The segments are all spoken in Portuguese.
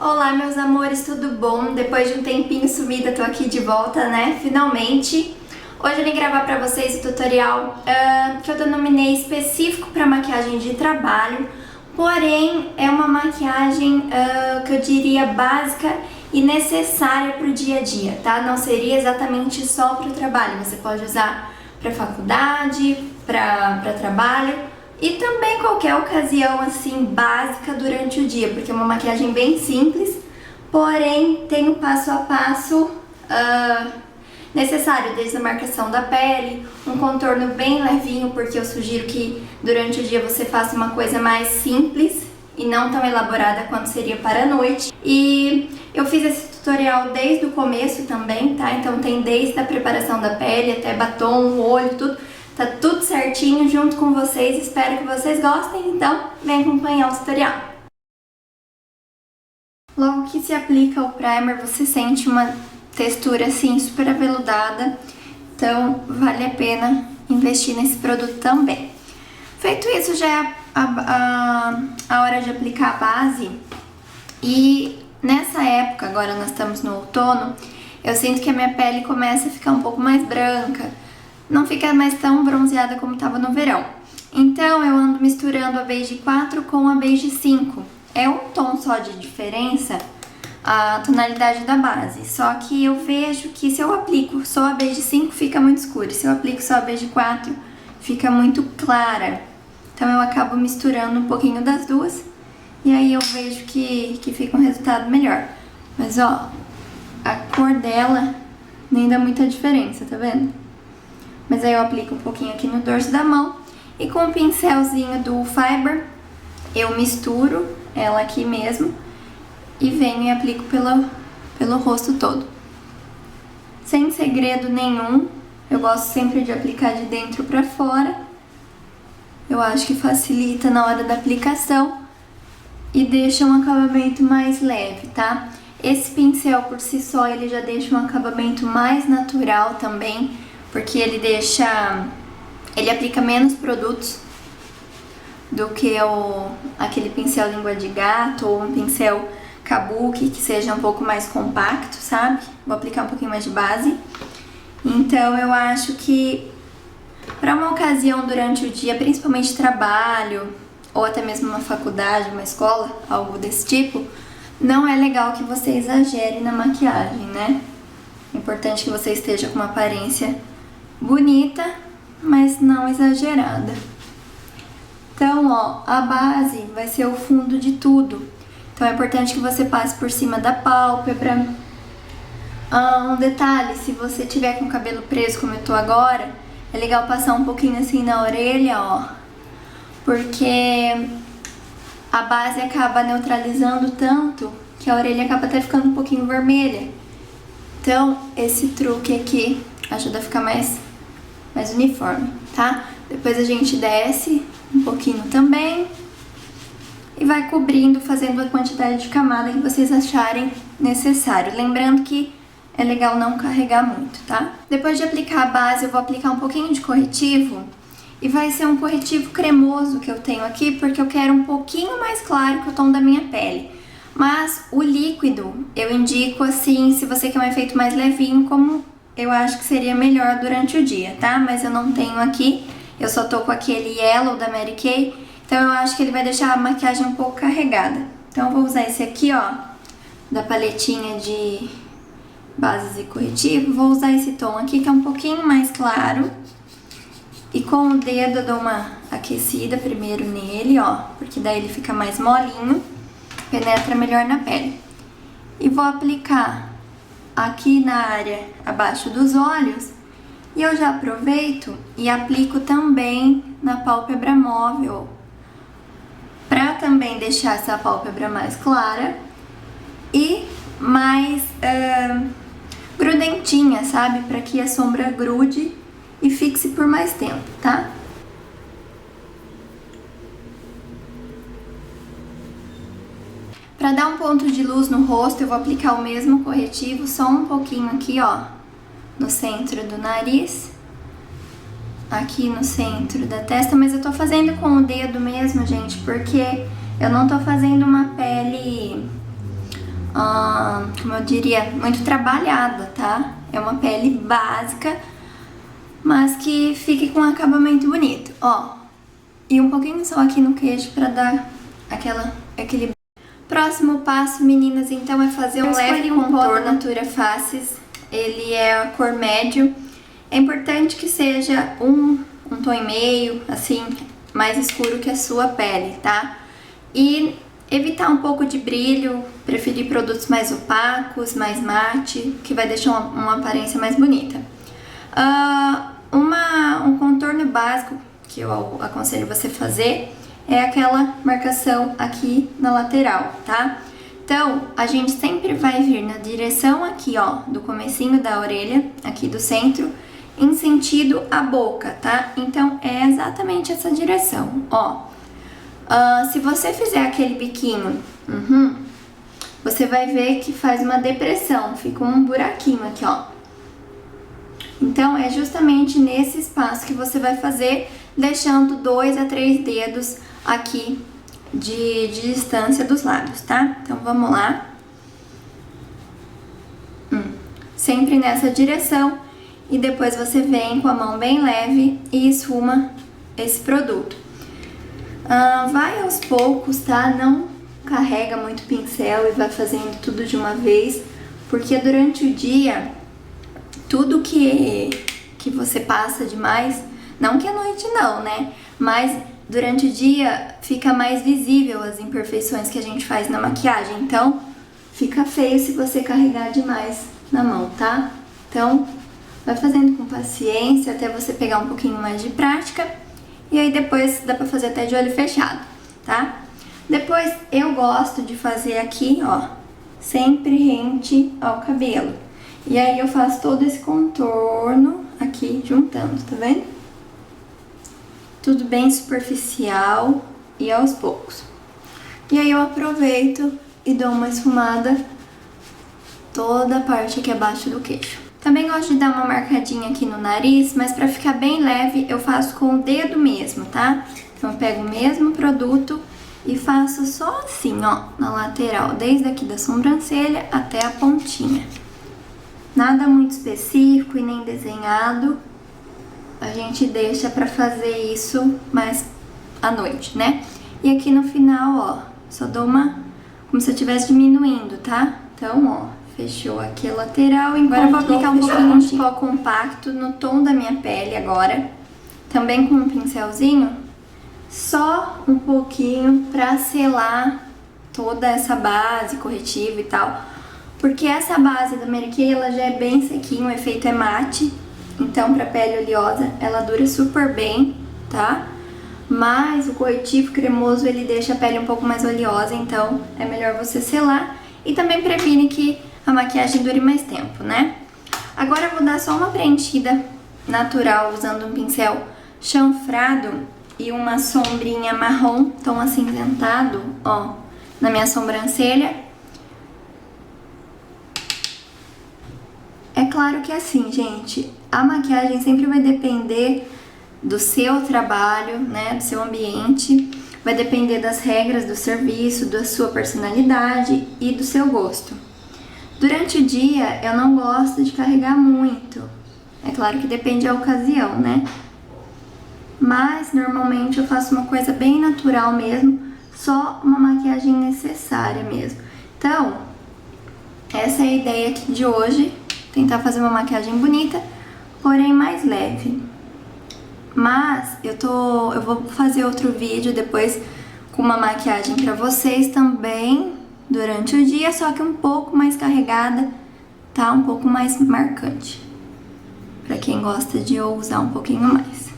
Olá, meus amores, tudo bom? Depois de um tempinho sumida, tô aqui de volta, né? Finalmente! Hoje eu vim gravar pra vocês o tutorial que eu denominei específico para maquiagem de trabalho, porém é uma maquiagem que eu diria básica e necessária pro dia a dia, tá? Não seria exatamente só pro trabalho, você pode usar pra faculdade, pra trabalho, e também qualquer ocasião assim básica durante o dia, porque é uma maquiagem bem simples, porém tem o passo a passo necessário, desde a marcação da pele, um contorno bem levinho, porque eu sugiro que durante o dia você faça uma coisa mais simples e não tão elaborada quanto seria para a noite. E eu fiz esse tutorial desde o começo também, tá? Então tem desde a preparação da pele até batom, olho, tudo. Tá tudo certinho junto com vocês, espero que vocês gostem, então vem acompanhar o tutorial. Logo que se aplica o primer, você sente uma textura assim super aveludada, então vale a pena investir nesse produto também. Feito isso, já é a hora de aplicar a base, e nessa época, agora nós estamos no outono, eu sinto que a minha pele começa a ficar um pouco mais branca, não fica mais tão bronzeada como estava no verão. Então eu ando misturando a Beige 4 com a Beige 5. É um tom só de diferença a tonalidade da base, só que eu vejo que se eu aplico só a Beige 5 fica muito escura, se eu aplico só a Beige 4 fica muito clara. Então eu acabo misturando um pouquinho das duas e aí eu vejo que fica um resultado melhor. Mas ó, a cor dela nem dá muita diferença, tá vendo? Mas aí eu aplico um pouquinho aqui no dorso da mão e com o pincelzinho do Fiber eu misturo ela aqui mesmo e venho e aplico pelo rosto todo. Sem segredo nenhum, eu gosto sempre de aplicar de dentro pra fora. Eu acho que facilita na hora da aplicação e deixa um acabamento mais leve, tá? Esse pincel por si só, ele já deixa um acabamento mais natural também, porque ele aplica menos produtos do que aquele pincel língua de gato ou um pincel kabuki que seja um pouco mais compacto, sabe? Vou aplicar um pouquinho mais de base. Então eu acho que para uma ocasião durante o dia, principalmente trabalho ou até mesmo uma faculdade, uma escola, algo desse tipo, não é legal que você exagere na maquiagem, né? É importante que você esteja com uma aparência bonita, mas não exagerada. Então, ó, a base vai ser o fundo de tudo. Então é importante que você passe por cima da pálpebra. Um detalhe, se você tiver com o cabelo preso como eu tô agora, é legal passar um pouquinho assim na orelha, ó, porque a base acaba neutralizando tanto que a orelha acaba até ficando um pouquinho vermelha. Então, esse truque aqui ajuda a ficar mais uniforme, tá? Depois a gente desce um pouquinho também e vai cobrindo, fazendo a quantidade de camada que vocês acharem necessário. Lembrando que é legal não carregar muito, tá? Depois de aplicar a base, eu vou aplicar um pouquinho de corretivo e vai ser um corretivo cremoso que eu tenho aqui, porque eu quero um pouquinho mais claro que o tom da minha pele. Mas o líquido eu indico assim, se você quer um efeito mais levinho, como eu acho que seria melhor durante o dia, tá? Mas eu não tenho aqui, eu só tô com aquele Yellow da Mary Kay, então eu acho que ele vai deixar a maquiagem um pouco carregada. Então eu vou usar esse aqui, ó, da paletinha de bases e corretivo. Vou usar esse tom aqui que é um pouquinho mais claro. E com o dedo eu dou uma aquecida primeiro nele, ó, porque daí ele fica mais molinho, penetra melhor na pele. E vou aplicar aqui na área abaixo dos olhos, e eu já aproveito e aplico também na pálpebra móvel, para também deixar essa pálpebra mais clara e mais grudentinha, sabe? Para que a sombra grude e fixe por mais tempo, tá? Para dar um ponto de luz no rosto, eu vou aplicar o mesmo corretivo, só um pouquinho aqui, ó, no centro do nariz, aqui no centro da testa, mas eu tô fazendo com o dedo mesmo, gente, porque eu não tô fazendo uma pele como eu diria, muito trabalhada, tá? É uma pele básica, mas que fique com um acabamento bonito, ó. E um pouquinho só aqui no queixo pra dar aquele... Próximo passo, meninas, então, é fazer um leve contorno da Natura Faces. Ele é a cor médio. É importante que seja um tom e meio, assim, mais escuro que a sua pele, tá? E evitar um pouco de brilho, preferir produtos mais opacos, mais mate, que vai deixar uma aparência mais bonita. Um contorno básico que eu aconselho você fazer é aquela marcação aqui na lateral, tá? Então, a gente sempre vai vir na direção aqui, ó, do comecinho da orelha, aqui do centro, em sentido à boca, tá? Então, é exatamente essa direção, ó. Se você fizer aquele biquinho, você vai ver que faz uma depressão, fica um buraquinho aqui, ó. Então, é justamente nesse espaço que você vai fazer, deixando 2 a 3 dedos aqui de distância dos lábios, tá? Então, vamos lá. Sempre nessa direção. E depois você vem com a mão bem leve e esfuma esse produto. Vai aos poucos, tá? Não carrega muito pincel e vai fazendo tudo de uma vez, porque durante o dia, tudo que você passa demais, não que à noite não, né? Mas durante o dia fica mais visível as imperfeições que a gente faz na maquiagem, então fica feio se você carregar demais na mão, tá? Então, vai fazendo com paciência até você pegar um pouquinho mais de prática. E aí depois dá pra fazer até de olho fechado, tá? Depois eu gosto de fazer aqui, ó, sempre rente ao cabelo. E aí eu faço todo esse contorno aqui juntando, tá vendo? Tudo bem superficial e aos poucos. E aí eu aproveito e dou uma esfumada toda a parte aqui abaixo do queixo. Também gosto de dar uma marcadinha aqui no nariz, mas pra ficar bem leve eu faço com o dedo mesmo, tá? Então eu pego o mesmo produto e faço só assim, ó, na lateral, desde aqui da sobrancelha até a pontinha. Nada muito específico e nem desenhado. A gente deixa pra fazer isso mais à noite, né? E aqui no final, ó, só dou como se eu estivesse diminuindo, tá? Então, ó, fechou aqui a lateral. Agora eu vou aplicar um pouquinho de pó compacto no tom da minha pele agora. Também com um pincelzinho. Só um pouquinho pra selar toda essa base corretiva e tal. Porque essa base da Mary Kay, ela já é bem sequinha, o efeito é mate. Então, pra pele oleosa, ela dura super bem, tá? Mas o corretivo cremoso, ele deixa a pele um pouco mais oleosa. Então, é melhor você selar. E também previne que a maquiagem dure mais tempo, né? Agora eu vou dar só uma preenchida natural usando um pincel chanfrado e uma sombrinha marrom, tom acinzentado, ó, na minha sobrancelha. É claro que assim, gente, a maquiagem sempre vai depender do seu trabalho, né, do seu ambiente, vai depender das regras do serviço, da sua personalidade e do seu gosto. Durante o dia, eu não gosto de carregar muito. É claro que depende da ocasião, né? Mas, normalmente, eu faço uma coisa bem natural mesmo, só uma maquiagem necessária mesmo. Então, essa é a ideia aqui de hoje. Tentar fazer uma maquiagem bonita, porém mais leve. Mas, eu vou fazer outro vídeo depois com uma maquiagem pra vocês também durante o dia, só que um pouco mais carregada, tá? Um pouco mais marcante. Pra quem gosta de usar um pouquinho mais.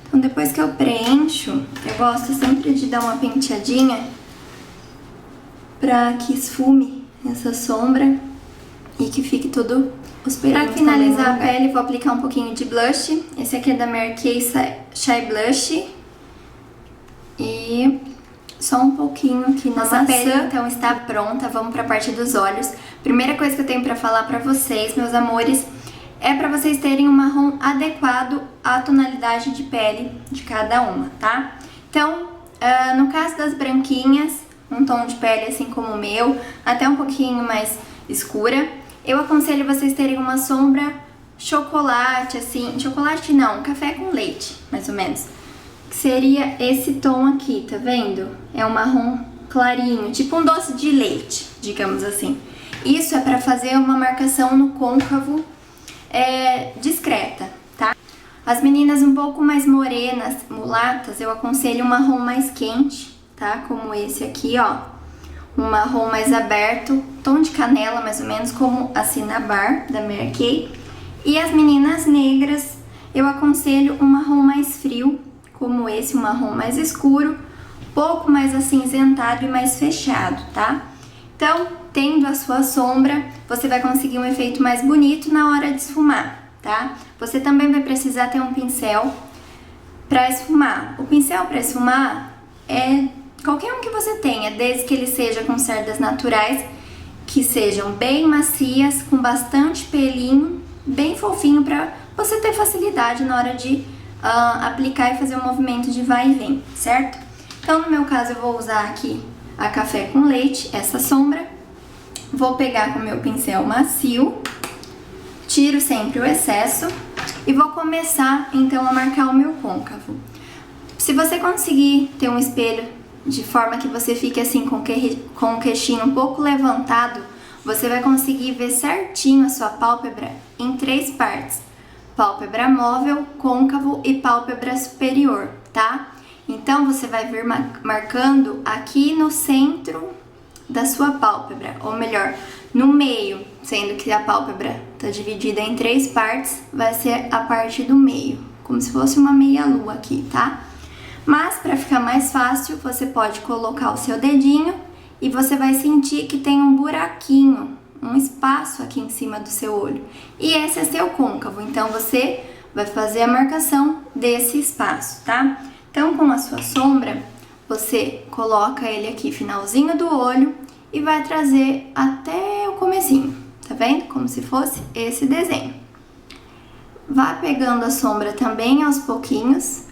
Então, depois que eu preencho, eu gosto sempre de dar uma penteadinha pra que esfume essa sombra e que fique tudo os pelinhos. Pra finalizar a pele, vou aplicar um pouquinho de blush. Esse aqui é da Mary Kay Shy Blush. E só um pouquinho aqui na maçã. Nossa pele então está pronta, vamos pra parte dos olhos. Primeira coisa que eu tenho pra falar pra vocês, meus amores, é pra vocês terem um marrom adequado à tonalidade de pele de cada uma, tá? Então, no caso das branquinhas, um tom de pele assim como o meu, até um pouquinho mais escura, eu aconselho vocês terem uma sombra chocolate, assim, chocolate não, café com leite, mais ou menos. Que seria esse tom aqui, tá vendo? É um marrom clarinho, tipo um doce de leite, digamos assim. Isso é pra fazer uma marcação no côncavo discreta, tá? As meninas um pouco mais morenas, mulatas, eu aconselho um marrom mais quente, tá? Como esse aqui, ó. Um marrom mais aberto, tom de canela mais ou menos, como a Cinnabar da Mary Kay. E as meninas negras, eu aconselho um marrom mais frio, como esse, um marrom mais escuro, pouco mais acinzentado e mais fechado, tá? Então, tendo a sua sombra, você vai conseguir um efeito mais bonito na hora de esfumar, tá? Você também vai precisar ter um pincel para esfumar. O pincel para esfumar é qualquer um que você tenha, desde que ele seja com cerdas naturais, que sejam bem macias, com bastante pelinho, bem fofinho, para você ter facilidade na hora de aplicar e fazer um movimento de vai e vem, certo? Então, no meu caso, eu vou usar aqui a café com leite, essa sombra. Vou pegar com o meu pincel macio, tiro sempre o excesso e vou começar, então, a marcar o meu côncavo. Se você conseguir ter um espelho de forma que você fique assim com o queixinho um pouco levantado, você vai conseguir ver certinho a sua pálpebra em 3 partes. Pálpebra móvel, côncavo e pálpebra superior, tá? Então, você vai vir marcando aqui no centro da sua pálpebra, ou melhor, no meio, sendo que a pálpebra tá dividida em 3 partes, vai ser a parte do meio, como se fosse uma meia-lua aqui, tá? Mas, para ficar mais fácil, você pode colocar o seu dedinho e você vai sentir que tem um buraquinho, um espaço aqui em cima do seu olho. E esse é seu côncavo, então você vai fazer a marcação desse espaço, tá? Então, com a sua sombra, você coloca ele aqui, finalzinho do olho, e vai trazer até o comecinho, tá vendo? Como se fosse esse desenho. Vá pegando a sombra também aos pouquinhos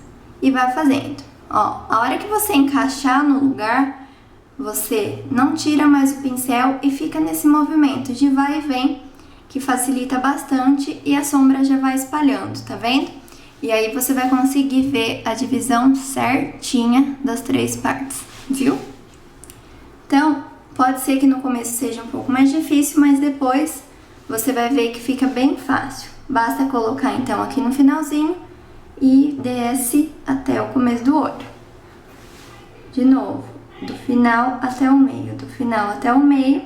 e vai fazendo. Ó, a hora que você encaixar no lugar, você não tira mais o pincel e fica nesse movimento de vai e vem, que facilita bastante e a sombra já vai espalhando, tá vendo? E aí você vai conseguir ver a divisão certinha das 3 partes, viu? Então, pode ser que no começo seja um pouco mais difícil, mas depois você vai ver que fica bem fácil. Basta colocar então aqui no finalzinho e desce até o começo do olho. De novo, do final até o meio, do final até o meio,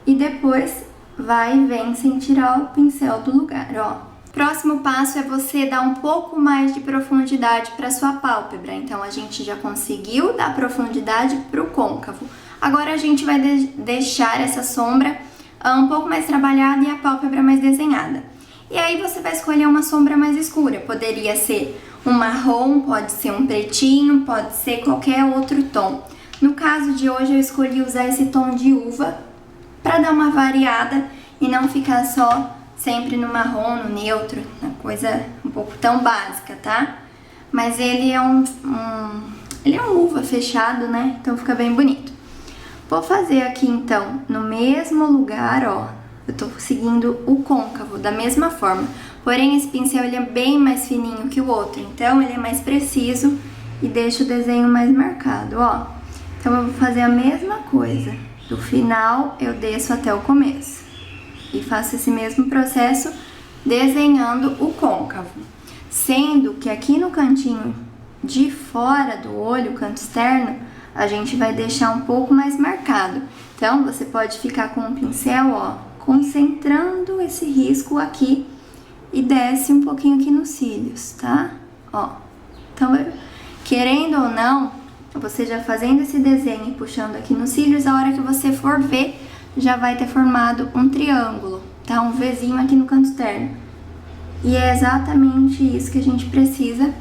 e depois vai e vem sem tirar o pincel do lugar, ó. Próximo passo é você dar um pouco mais de profundidade para sua pálpebra. Então, a gente já conseguiu dar profundidade para o côncavo. Agora, a gente vai deixar essa sombra um pouco mais trabalhada e a pálpebra mais desenhada. E aí, você vai escolher uma sombra mais escura. Poderia ser um marrom, pode ser um pretinho, pode ser qualquer outro tom. No caso de hoje, eu escolhi usar esse tom de uva para dar uma variada e não ficar só sempre no marrom, no neutro, uma coisa um pouco tão básica, tá? Mas ele é ele é um uva fechado, né? Então fica bem bonito. Vou fazer aqui então, no mesmo lugar, ó, eu tô seguindo o côncavo da mesma forma. Porém, esse pincel ele é bem mais fininho que o outro, então ele é mais preciso e deixa o desenho mais marcado, ó. Então eu vou fazer a mesma coisa. Do final eu desço até o começo. E faço esse mesmo processo desenhando o côncavo. Sendo que aqui no cantinho de fora do olho, o canto externo, a gente vai deixar um pouco mais marcado. Então, você pode ficar com o pincel, ó, concentrando esse risco aqui e desce um pouquinho aqui nos cílios, tá? Ó, então, querendo ou não, você já fazendo esse desenho e puxando aqui nos cílios, a hora que você for ver, já vai ter formado um triângulo, tá? Um Vzinho aqui no canto externo. E é exatamente isso que a gente precisa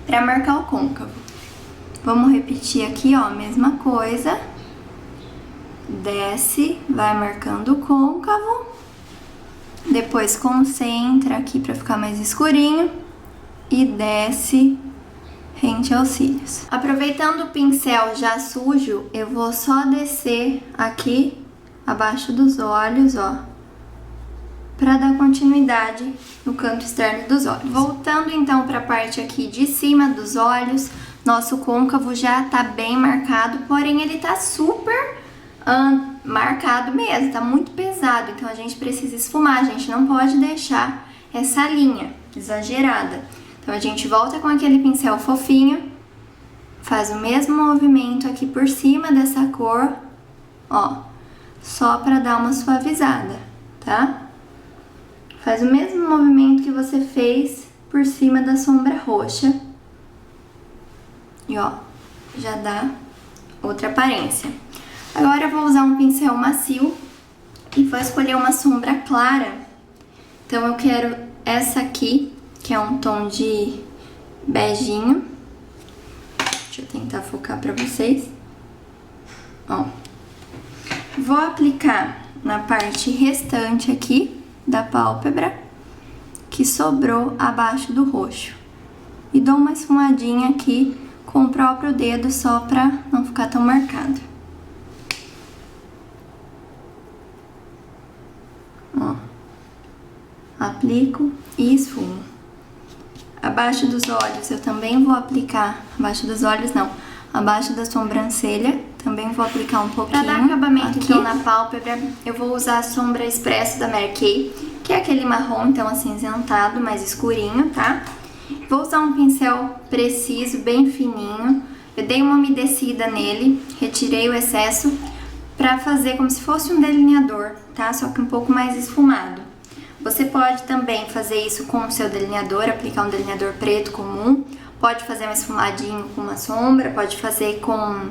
para marcar o côncavo. Vamos repetir aqui, ó, mesma coisa. Desce, vai marcando o côncavo. Depois concentra aqui para ficar mais escurinho. E desce rente aos cílios. Aproveitando o pincel já sujo, eu vou só descer aqui abaixo dos olhos, ó, para dar continuidade no canto externo dos olhos. Voltando então para a parte aqui de cima dos olhos, nosso côncavo já tá bem marcado, porém ele tá super marcado mesmo, tá muito pesado, então a gente precisa esfumar, a gente não pode deixar essa linha exagerada. Então a gente volta com aquele pincel fofinho, faz o mesmo movimento aqui por cima dessa cor, ó, só para dar uma suavizada, tá? Faz o mesmo movimento que você fez por cima da sombra roxa. E ó, já dá outra aparência. Agora eu vou usar um pincel macio e vou escolher uma sombra clara. Então eu quero essa aqui, que é um tom de beijinho. Deixa eu tentar focar pra vocês. Ó. Vou aplicar na parte restante aqui da pálpebra, que sobrou abaixo do roxo. E dou uma esfumadinha aqui com o próprio dedo, só pra não ficar tão marcado. Ó. Aplico e esfumo. Abaixo dos olhos eu também vou aplicar, abaixo dos olhos não, abaixo da sobrancelha, também vou aplicar um pouquinho. Pra dar acabamento aqui, então, na pálpebra, eu vou usar a sombra Expresso da Mary Kay, que é aquele marrom, então acinzentado, mais escurinho, tá? Vou usar um pincel preciso, bem fininho. Eu dei uma umedecida nele, retirei o excesso pra fazer como se fosse um delineador, tá? Só que um pouco mais esfumado. Você pode também fazer isso com o seu delineador, aplicar um delineador preto comum. Pode fazer um esfumadinho com uma sombra, pode fazer com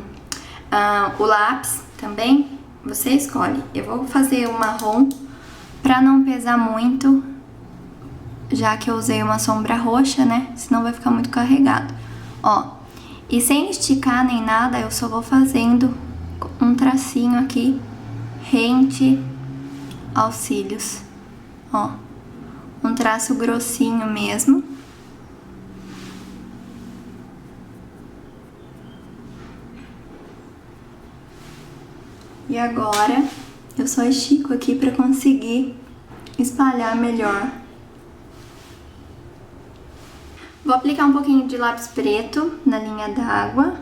o lápis também, você escolhe. Eu vou fazer o marrom pra não pesar muito, já que eu usei uma sombra roxa, né? Senão vai ficar muito carregado. Ó, e sem esticar nem nada, eu só vou fazendo um tracinho aqui, rente aos cílios. Ó, um traço grossinho mesmo. E agora, eu só estico aqui pra conseguir espalhar melhor. Vou aplicar um pouquinho de lápis preto na linha d'água.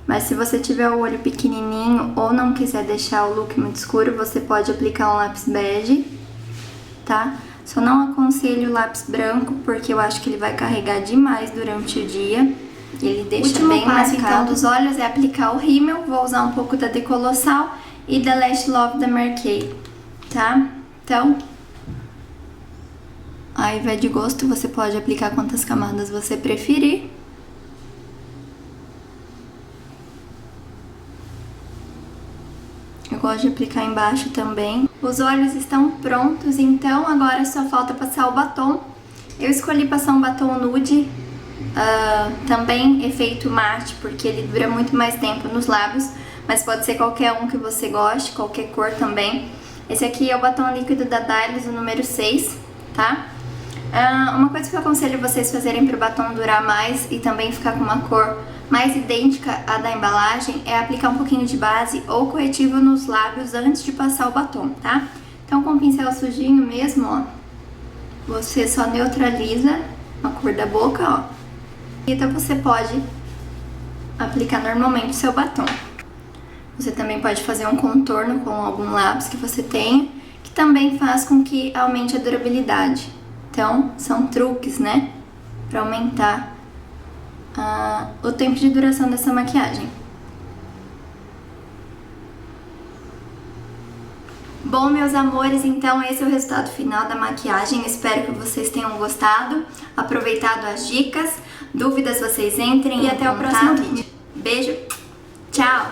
Mas se você tiver o olho pequenininho ou não quiser deixar o look muito escuro, você pode aplicar um lápis bege, tá? Só não aconselho o lápis branco, porque eu acho que ele vai carregar demais durante o dia. Ele deixa bem marcado. O último passo, então, dos olhos é aplicar o rímel. Vou usar um pouco da Decolossal e da Lash Love da Mary Kay, tá? Então, aí vai de gosto, você pode aplicar quantas camadas você preferir. Eu gosto de aplicar embaixo também. Os olhos estão prontos, então agora só falta passar o batom. Eu escolhi passar um batom nude, também efeito mate, porque ele dura muito mais tempo nos lábios, mas pode ser qualquer um que você goste, qualquer cor também. Esse aqui é o batom líquido da Dylos, o número 6, tá? Uma coisa que eu aconselho vocês fazerem para o batom durar mais e também ficar com uma cor mais idêntica à da embalagem é aplicar um pouquinho de base ou corretivo nos lábios antes de passar o batom, tá? Então com o pincel sujinho mesmo, ó, você só neutraliza a cor da boca, ó. Então você pode aplicar normalmente o seu batom. Você também pode fazer um contorno com algum lápis que você tenha, que também faz com que aumente a durabilidade. Então, são truques, né, para aumentar o tempo de duração dessa maquiagem. Bom, meus amores, então esse é o resultado final da maquiagem. Espero que vocês tenham gostado, aproveitado as dicas. Dúvidas, vocês entrem e até o próximo vídeo. Beijo, tchau!